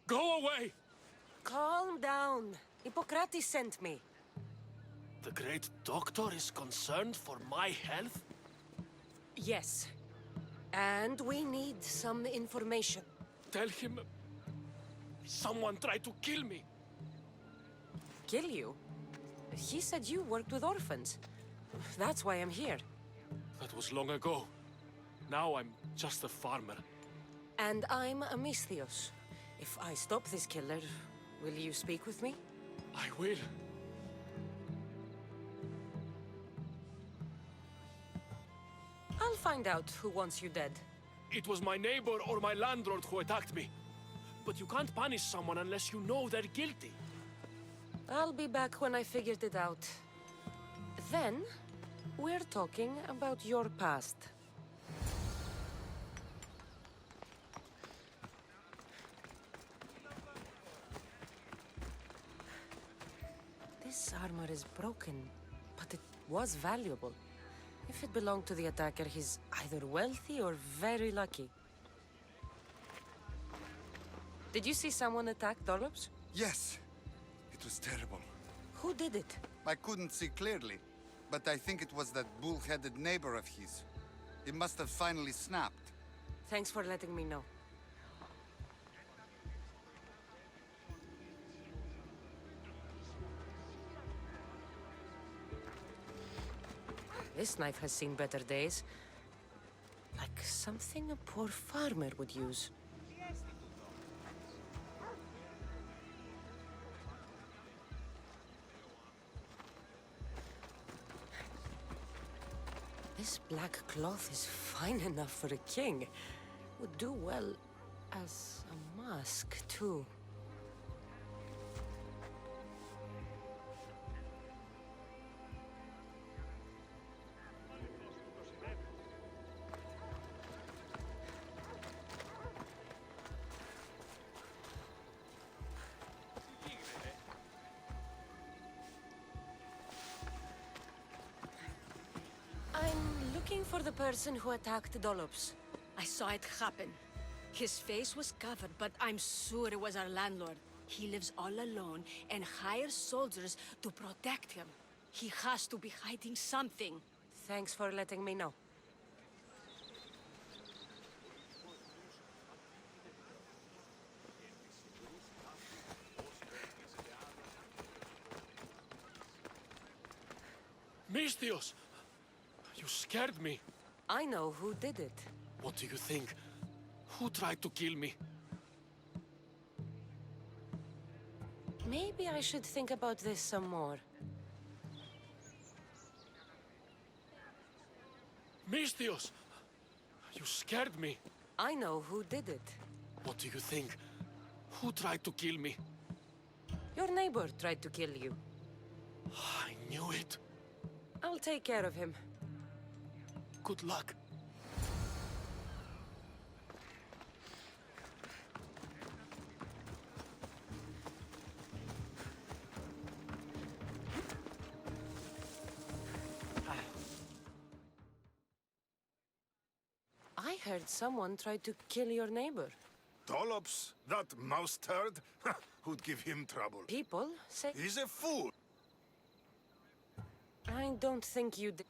Go away! Calm down. Hippocrates sent me. The great doctor is concerned for my health? Yes. And we need some information. Tell him... someone tried to kill me. Kill you? He said you worked with orphans. That's why I'm here. That was long ago. Now I'm just a farmer. And I'm Alexios. If I stop this killer, will you speak with me? I will. I'll find out who wants you dead. It was my neighbor or my landlord who attacked me. But you can't punish someone unless you know they're guilty. I'll be back when I figured it out. Then, we're talking about your past. This armor is broken, but it was valuable. If it belonged to the attacker, he's either wealthy or very lucky. Did you see someone attack Dolops? Yes. It was terrible. Who did it? I couldn't see clearly, but I think it was that bull-headed neighbor of his. It must have finally snapped. Thanks for letting me know. This knife has seen better days. Like something a poor farmer would use. This black cloth is fine enough for a king. Would do well as a mask, too. I'm looking for the person who attacked Dolops. I saw it happen. His face was covered, but I'm sure it was our landlord. He lives all alone and hires soldiers to protect him. He has to be hiding something. Thanks for letting me know. Mistios! You scared me. I know who did it. What do you think? Who tried to kill me? Maybe I should think about this some more. Mistios! You scared me. I know who did it. What do you think? Who tried to kill me? Your neighbor tried to kill you. I knew it. I'll take care of him. Good luck. I heard someone tried to kill your neighbor. Dolops, that mouse turd, who'd give him trouble. People say... He's a fool. I don't think you did.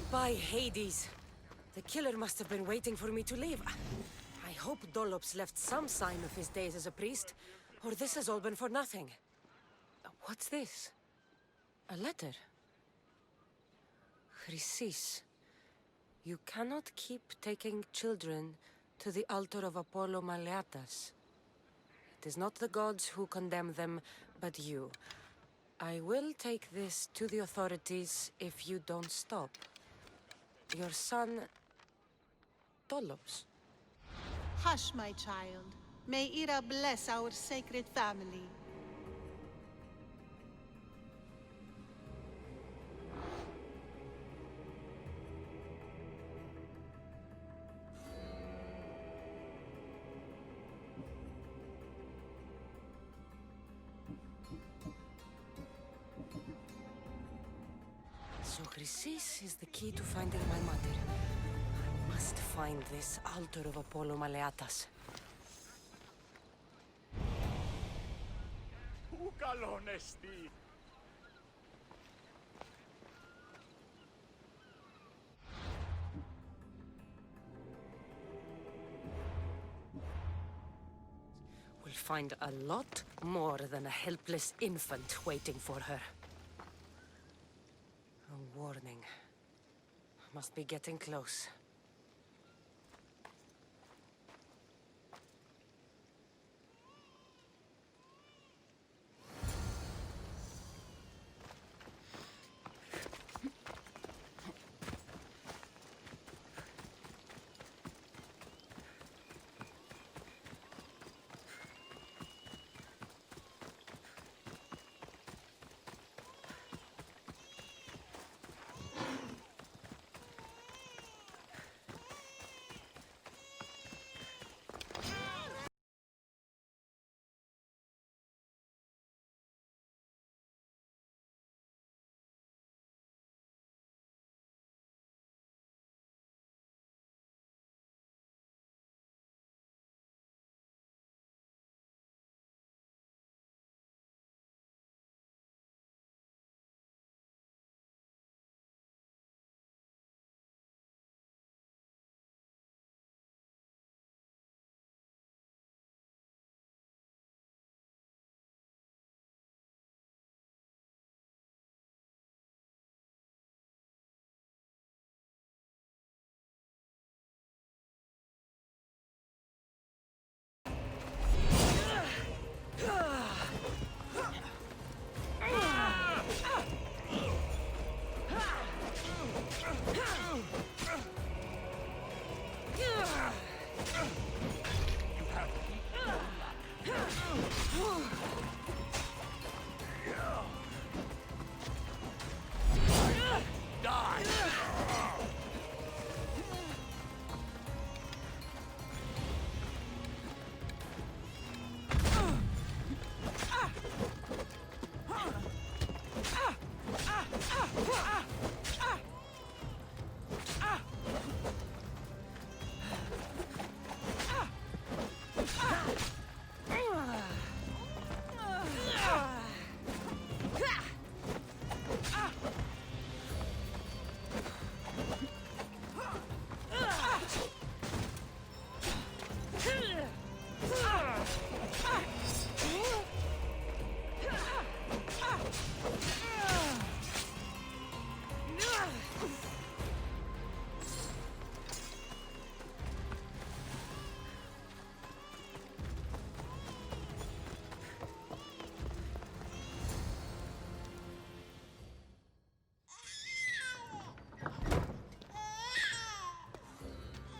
By Hades! The killer must have been waiting for me to leave. I hope Dolops left some sign of his days as a priest, or this has all been for nothing. What's this? A letter. Chrysis. You cannot keep taking children to the altar of Apollo Maleatas. It is not the gods who condemn them, but you. I will take this to the authorities if you don't stop. Your son... Dolops. Hush, my child. May Ira bless our sacred family. So Chrysis is the key to finding my mother. I must find this altar of Apollo Maleatas. We'll find a lot more than a helpless infant waiting for her. A warning. Must be getting close.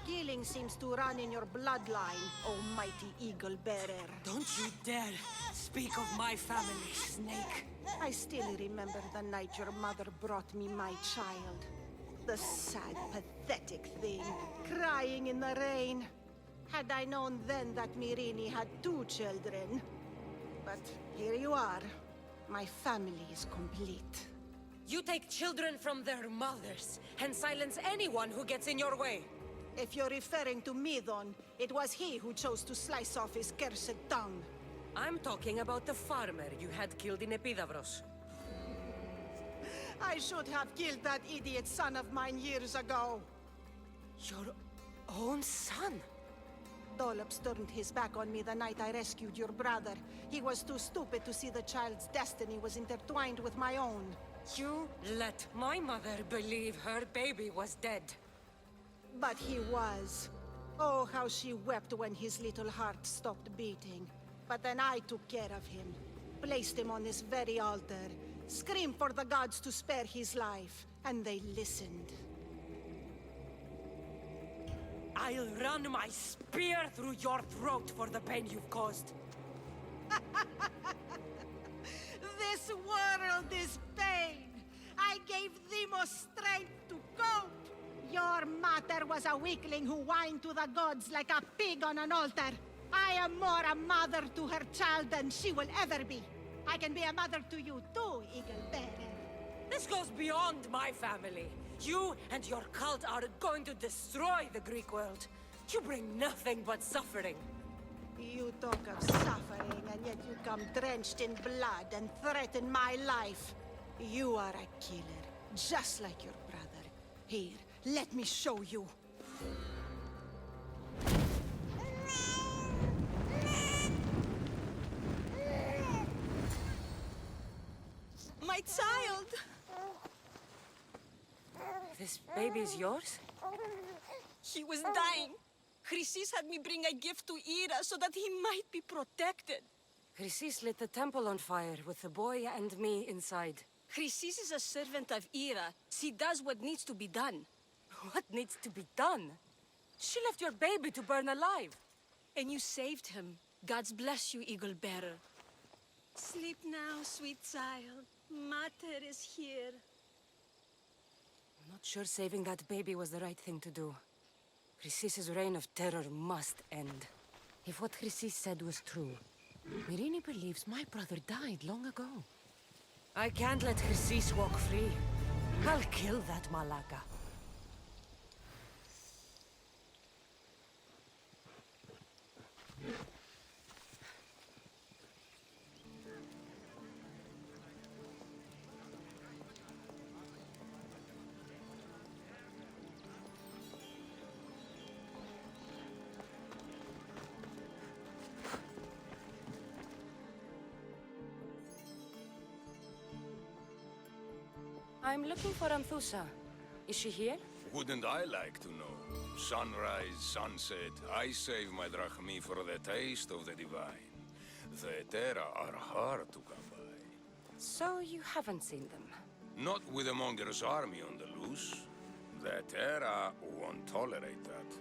Killing seems to run in your bloodline, almighty eagle bearer. Don't you dare speak of my family, Snake. I still remember the night your mother brought me my child. The sad, pathetic thing, crying in the rain. Had I known then that Myrrine had 2 children. But here you are. My family is complete. You take children from their mothers and silence anyone who gets in your way. If you're referring to Midon, it was he who chose to slice off his cursed tongue. I'm talking about the farmer you had killed in Epidavros. I should have killed that idiot son of mine years ago. Your own son? Dollops turned his back on me the night I rescued your brother. He was too stupid to see the child's destiny was intertwined with my own. You let my mother believe her baby was dead. But he was. Oh, how she wept when his little heart stopped beating. But then I took care of him, placed him on this very altar, screamed for the gods to spare his life, and they listened. I'll run my spear through your throat for the pain you've caused. This world is pain. I gave Demos strength to cope. Your mother was a weakling who whined to the gods like a pig on an altar. I am more a mother to her child than she will ever be. I can be a mother to you too, Eagle Bearer. This goes beyond my family. You and your cult are going to destroy the Greek world. You bring nothing but suffering. You talk of suffering, and yet you come drenched in blood and threaten my life. You are a killer, just like your brother. Here, let me show you. My child! This baby is yours? He was dying. Chrysis had me bring a gift to Ira so that he might be protected. Chrysis lit the temple on fire with the boy and me inside. Chrysis is a servant of Ira. She does what needs to be done. What needs to be done? She left your baby to burn alive. And you saved him. God's bless you, Eagle Bearer. Sleep now, sweet child. Mater is here. I'm not sure saving that baby was the right thing to do. Chrysis' reign of terror must end. If what Chrysis said was true, Myrine believes my brother died long ago. I can't let Chrysis walk free. I'll kill that Malaka. I'm looking for ANTHOUSA. Is she here? Wouldn't I like to know? Sunrise, sunset, I save my drachmi for the taste of the divine. The Terra are hard to come by. So you haven't seen them? Not with a monger's army on the loose. The Terra won't tolerate that.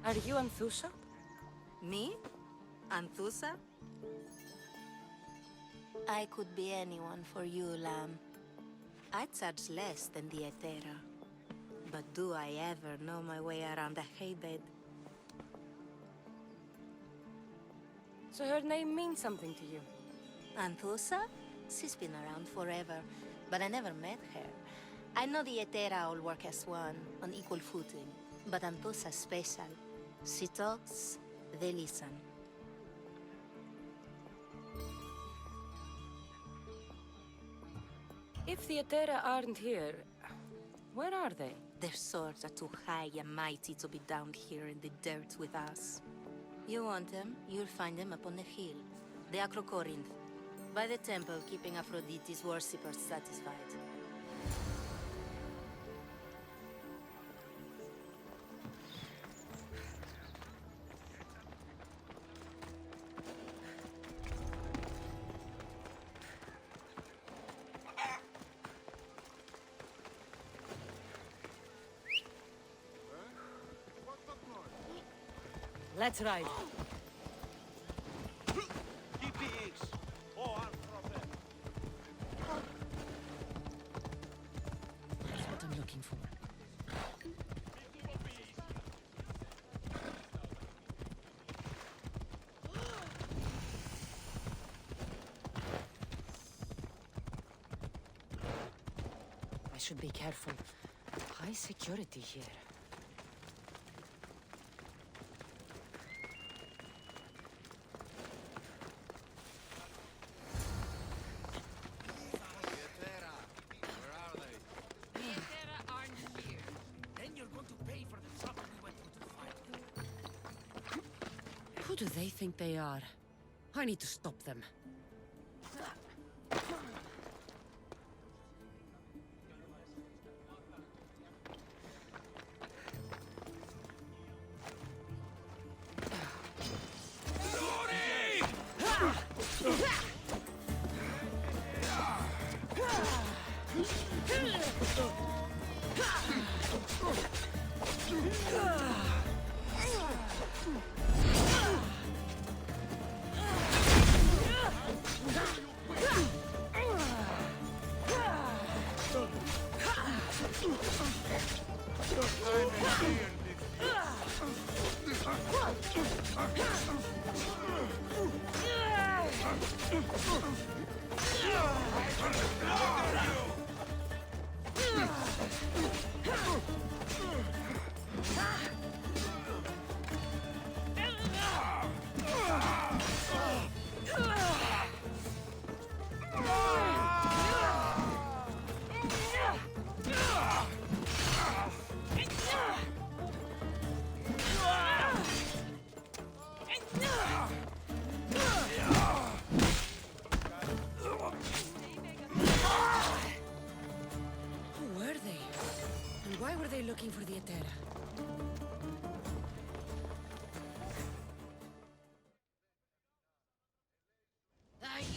Are you ANTHOUSA? Me? Anthusa? I could be anyone for you, Lamb. I charge less than the Etera. But do I ever know my way around a haybed? So her name means something to you? Anthusa? She's been around forever, but I never met her. I know the Etera all work as one, on equal footing. But Anthusa's special. She talks, they listen. If the Etera aren't here, where are they? Their swords are too high and mighty to be down here in the dirt with us. You want them, you'll find them up on the hill. The Acrocorinth. By the temple, keeping Aphrodite's worshippers satisfied. Let's ride. That's what I'm looking for. I should be careful. High security here. Who do they think they are? I need to stop them.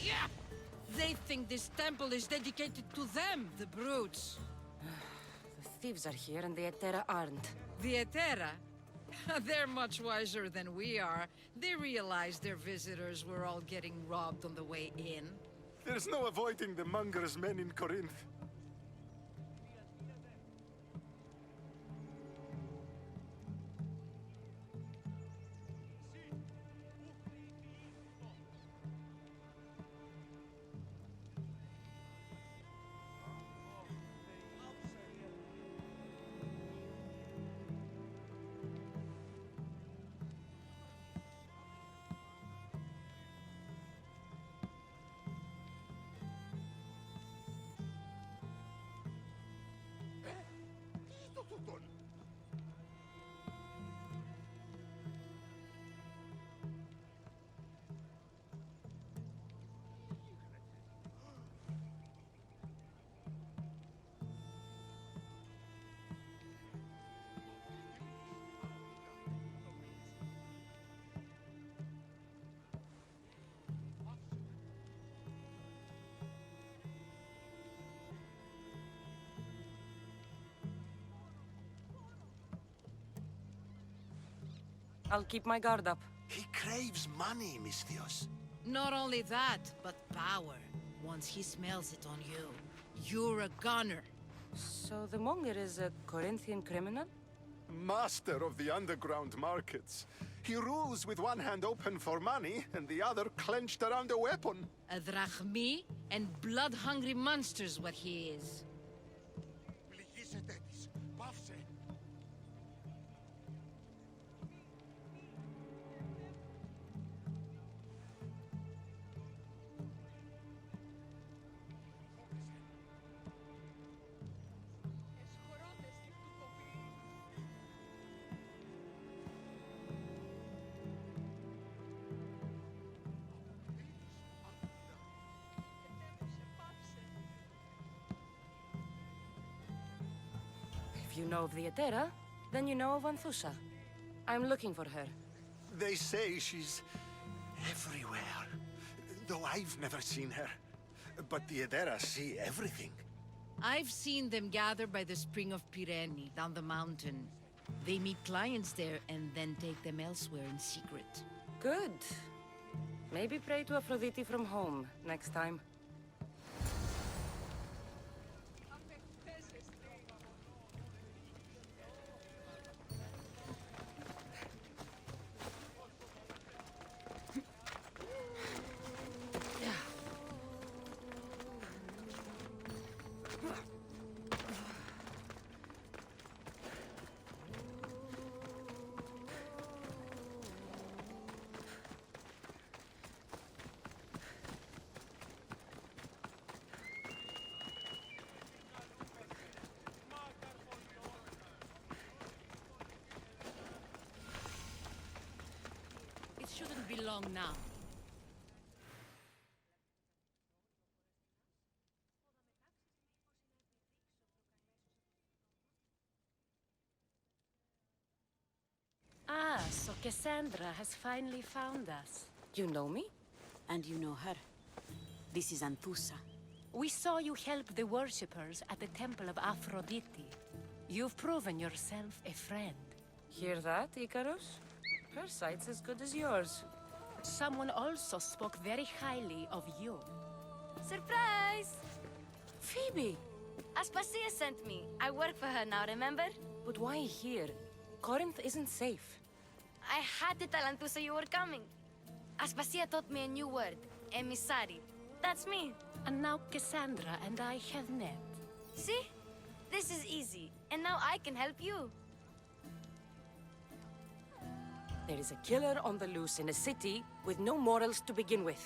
Yeah! They think this temple is dedicated to them, the brutes. The thieves are here and the Etera aren't. The Etera? They're much wiser than we are. They realized their visitors were all getting robbed on the way in. There's no avoiding the monger's men in Corinth. I'll keep my guard up. He craves money, Misthios. Not only that, but power. Once he smells it on you, you're a gunner. So the monger is a Corinthian criminal? Master of the underground markets. He rules with one hand open for money and the other clenched around a weapon. A drachmi and blood-hungry monster's what he is. If you know of the Etera, then you know of ANTHOUSA. I'm looking for her. They say she's everywhere. Though I've never seen her. But the Edera see everything. I've seen them gather by the spring of Pyrene, down the mountain. They meet clients there and then take them elsewhere in secret. Good. Maybe pray to Aphrodite from home next time. Shouldn't be long now. Ah, so Kassandra has finally found us. You know me? And you know her. This is ANTHOUSA. We saw you help the worshippers at the temple of Aphrodite. You've proven yourself a friend. Hear that, Icarus? Her sight's as good as yours. Someone also spoke very highly of you. Surprise! Phoebe! Aspasia sent me. I work for her now, remember? But why here? Corinth isn't safe. I had to tell ANTHOUSA you were coming. Aspasia taught me a new word. Emissary. That's me. And now Kassandra and I have met. See? This is easy. And now I can help you. There is a killer on the loose in a city with no morals to begin with.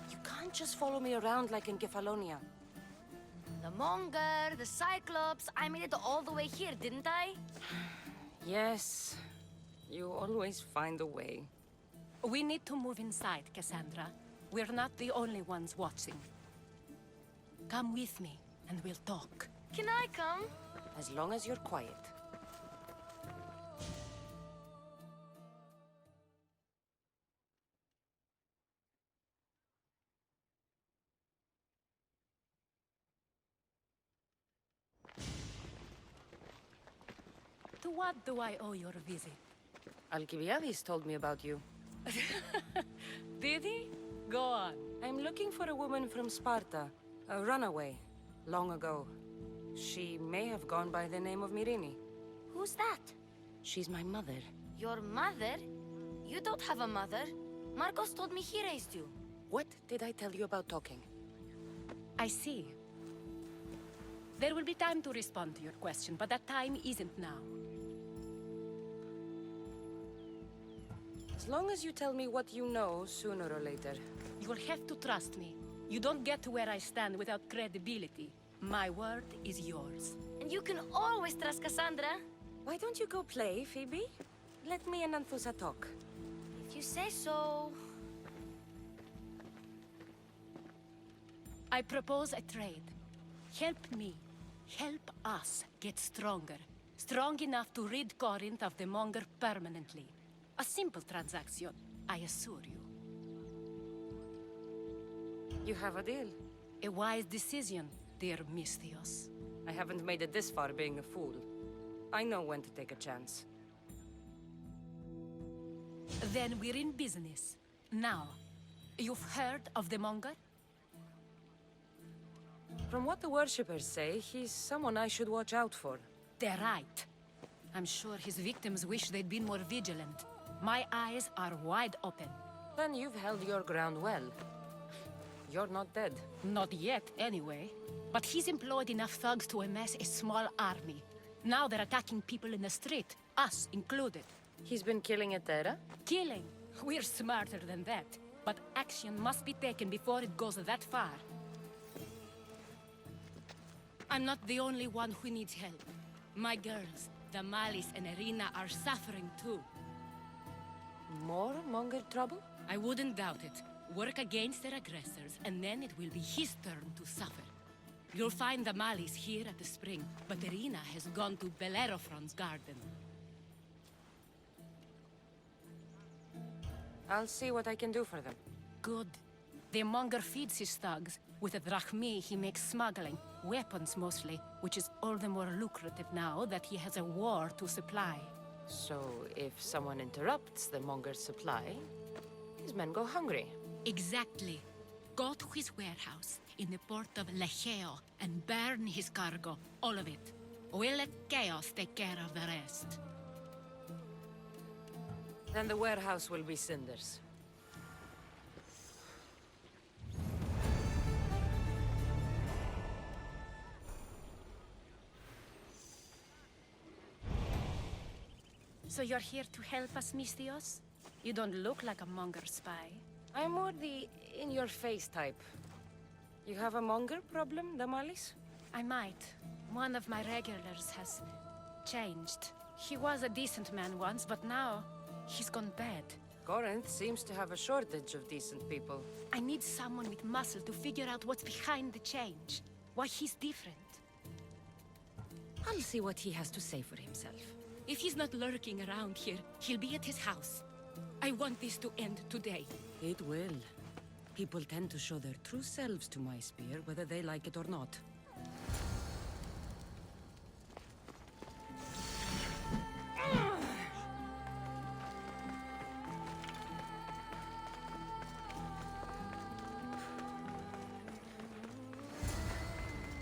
You can't just follow me around like in Kefalonia. The Monger, the Cyclops, I made it all the way here, didn't I? Yes. You always find a way. We need to move inside, Kassandra. We're not the only ones watching. Come with me, and we'll talk. Can I come? As long as you're quiet. To what do I owe your visit? Alcibiades told me about you. Did he? Go on. I'm looking for a woman from Sparta, a runaway, long ago. She may have gone by the name of Myrine. Who's that? She's my mother. Your mother? You don't have a mother. Marcos told me he raised you. What did I tell you about talking? I see. There will be time to respond to your question, but that time isn't now. As long as you tell me what you know, sooner or later. You will have to trust me. You don't get to where I stand without credibility. My word is yours. And you can always trust Kassandra. Why don't you go play, Phoebe? Let me and ANTHOUSA talk. If you say so. I propose a trade. Help me. Help us get stronger. Strong enough to rid Corinth of the Monger permanently. A simple transaction, I assure you. You have a deal. A wise decision, dear Misthios. I haven't made it this far being a fool. I know when to take a chance. Then we're in business. Now, you've heard of the Monger? From what the worshippers say, he's someone I should watch out for. They're right. I'm sure his victims wish they'd been more vigilant. My eyes are wide open. Then you've held your ground well. You're not dead. Not yet, anyway. But he's employed enough thugs to amass a small army. Now they're attacking people in the street, us included. He's been killing Etera? Killing? We're smarter than that. But action must be taken before it goes that far. I'm not the only one who needs help. My girls, Damalis and Irina, are suffering too. More Monger trouble? I wouldn't doubt it. Work against their aggressors, and then it will be his turn to suffer. You'll find Damalis here at the spring, but Irina has gone to Bellerophon's garden. I'll see what I can do for them. Good. The Monger feeds his thugs. With a drachmi, he makes smuggling. Weapons, mostly. Which is all the more lucrative now that he has a war to supply. So, if someone interrupts the Monger's supply, his men go hungry. Exactly. Go to his warehouse in the port of Lecheo and burn his cargo. All of it. We'll let chaos take care of the rest. Then the warehouse will be cinders. So you're here to help us, Misthios? You don't look like a Monger spy. I'm more the in-your-face type. You have a Monger problem, Damalis? I might. One of my regulars has changed. He was a decent man once, but now he's gone bad. Corinth seems to have a shortage of decent people. I need someone with muscle to figure out what's behind the change. Why he's different. I'll see what he has to say for himself. If he's not lurking around here, he'll be at his house. I want this to end today. It will. People tend to show their true selves to my spear, whether they like it or not.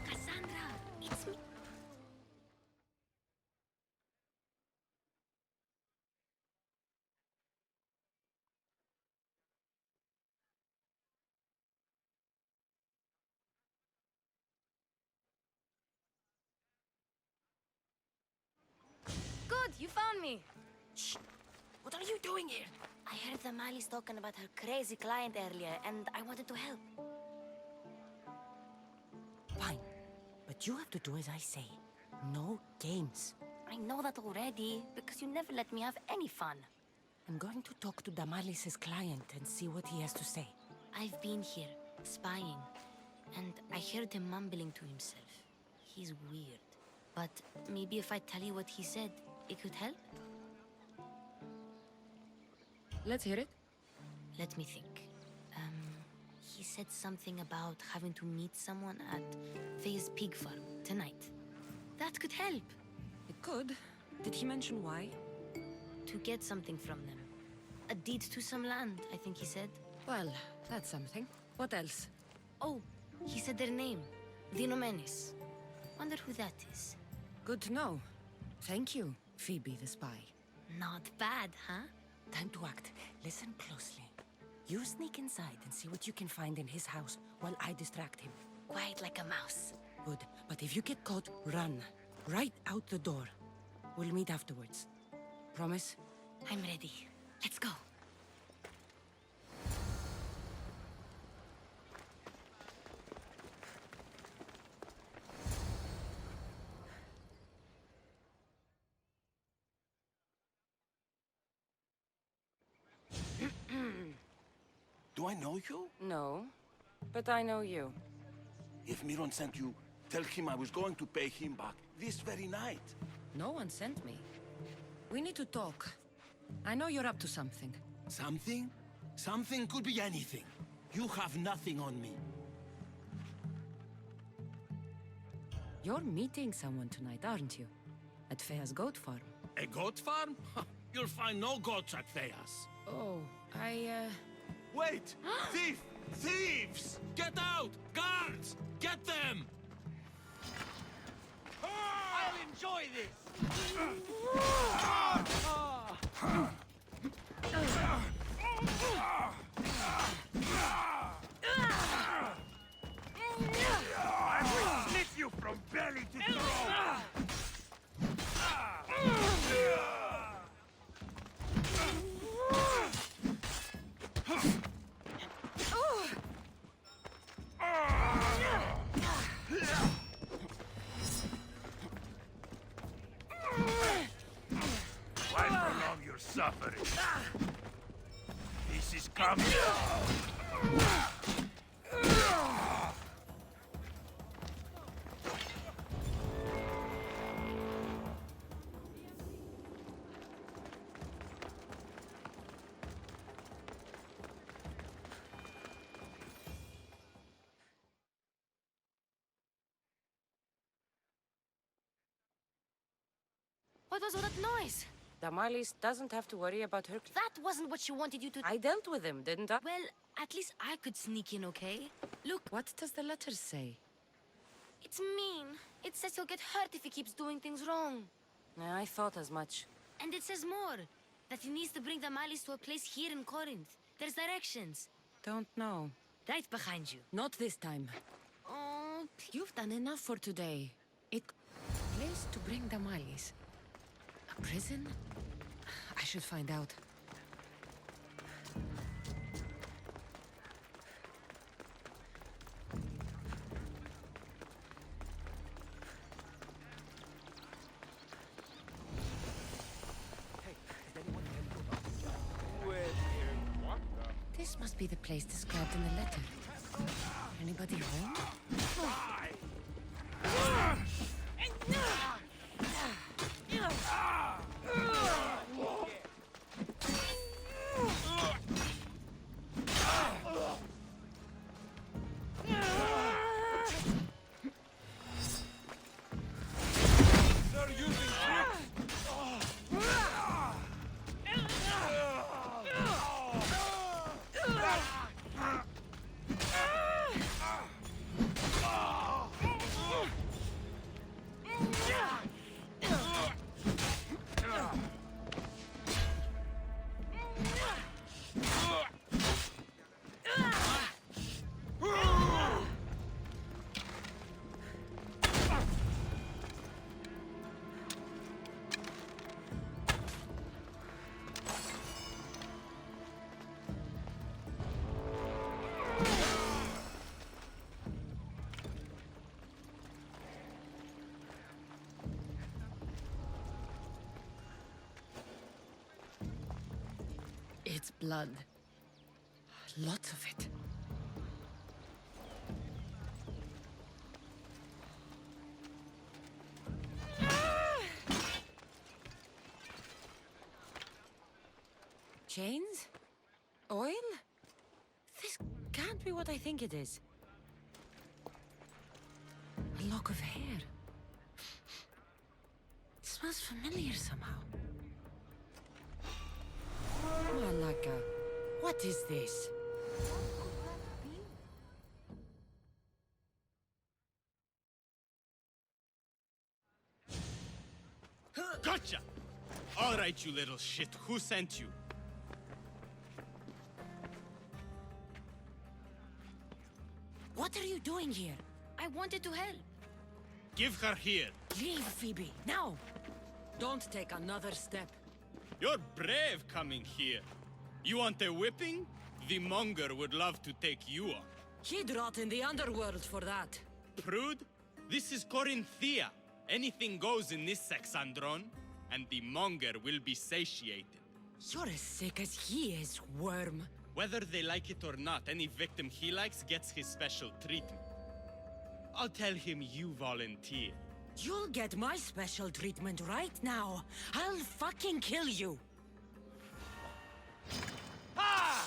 Kassandra, it's me. Good, you found me. Shh! What are you doing here? I heard Damalis talking about her crazy client earlier, and I wanted to help. Fine. But you have to do as I say. No games. I know that already, because you never let me have any fun. I'm going to talk to Damalis' client and see what he has to say. I've been here, spying, and I heard him mumbling to himself. He's weird. But maybe if I tell you what he said, it could help? Let's hear it. Let me think. He said something about having to meet someone at Faye's pig farm tonight. That could help. It could, Did he mention why? To get something from them. A deed to some land, I think he said. Well, that's something. What else? Oh, he said their name. The Nomenes. Wonder who that is. Good to know. Thank you, Phoebe the spy. Not bad, huh? Time to act. Listen closely. You sneak inside and see what you can find in his house while I distract him. Quiet like a mouse. Good. But if you get caught, run. Right out the door. We'll meet afterwards. Promise? I'm ready. Let's go. Do I know you? No, but I know you. If Miron sent you, tell him I was going to pay him back this very night. No one sent me. We need to talk. I know you're up to something. Something? Something could be anything. You have nothing on me. You're meeting someone tonight, aren't you? At Thea's goat farm. A goat farm? You'll find no goats at Thea's. Oh, Wait! Thief! Thieves! Get out! Guards! Get them! I'll enjoy this! I will slit you from belly to throat! Why prolong your suffering? This is coming. What was all that noise? Damalis doesn't have to worry about her... That wasn't what she wanted you to... I dealt with him, didn't I? Well, at least I could sneak in, okay? Look. What does the letter say? It's mean. It says he'll get hurt if he keeps doing things wrong. I thought as much. And it says more. That he needs to bring the Malis to a place here in Corinth. There's directions. Don't know. Right behind you. Not this time. Oh, You've done enough for today. Place to bring Damalis. A prison? I should find out. This must be the place described in the letter. Anybody home? It's blood. Lots of it. Chains? Oil? This can't be what I think it is. A lock of hair. It smells familiar somehow. Malaka, what is this? Gotcha! All right, you little shit. Who sent you? What are you doing here? I wanted to help. Give her here. Leave, Phoebe, now! Don't take another step. You're brave coming here. You want a whipping? The monger would love to take you on. He'd rot in the underworld for that. Prude, this is Corinthia. Anything goes in this Sexandron, and the monger will be satiated. You're as sick as he is, worm. Whether they like it or not, any victim he likes gets his special treatment. I'll tell him you volunteer. You'll get my special treatment right now. I'll fucking kill you. Ah!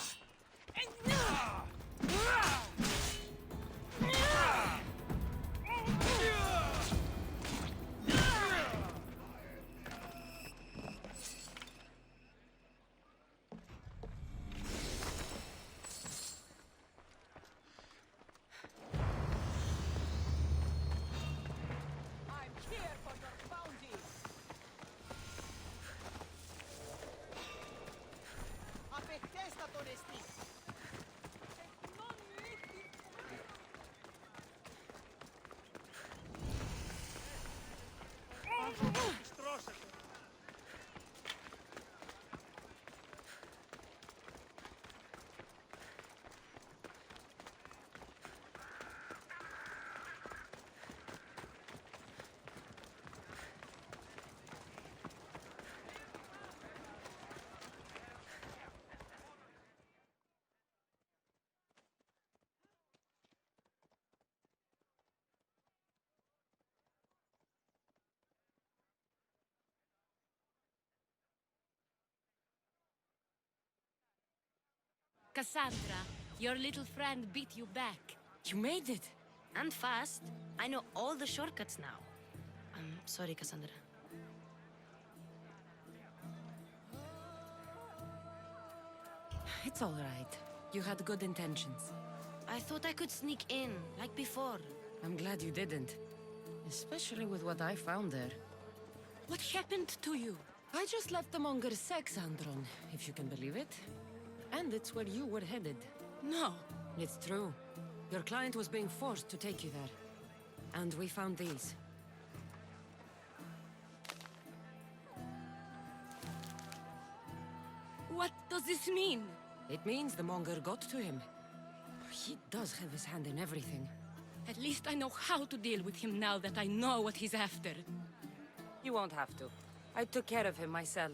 Kassandra, your little friend beat you back. You made it. And fast. I know all the shortcuts now. I'm sorry, Kassandra. It's all right. You had good intentions. I thought I could sneak in, like before. I'm glad you didn't. Especially with what I found there. What happened to you? I just left the monger's Sexandron, if you can believe it. And it's where you were headed. No. It's true. Your client was being forced to take you there. And we found these. What does this mean? It means the monger got to him. He does have his hand in everything. At least I know how to deal with him now that I know what he's after. You won't have to. I took care of him myself.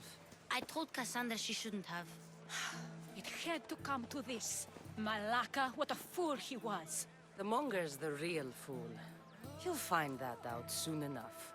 I told Kassandra she shouldn't have. It had to come to this. Malaka, what a fool he was. The monger's the real fool. He'll find that out soon enough.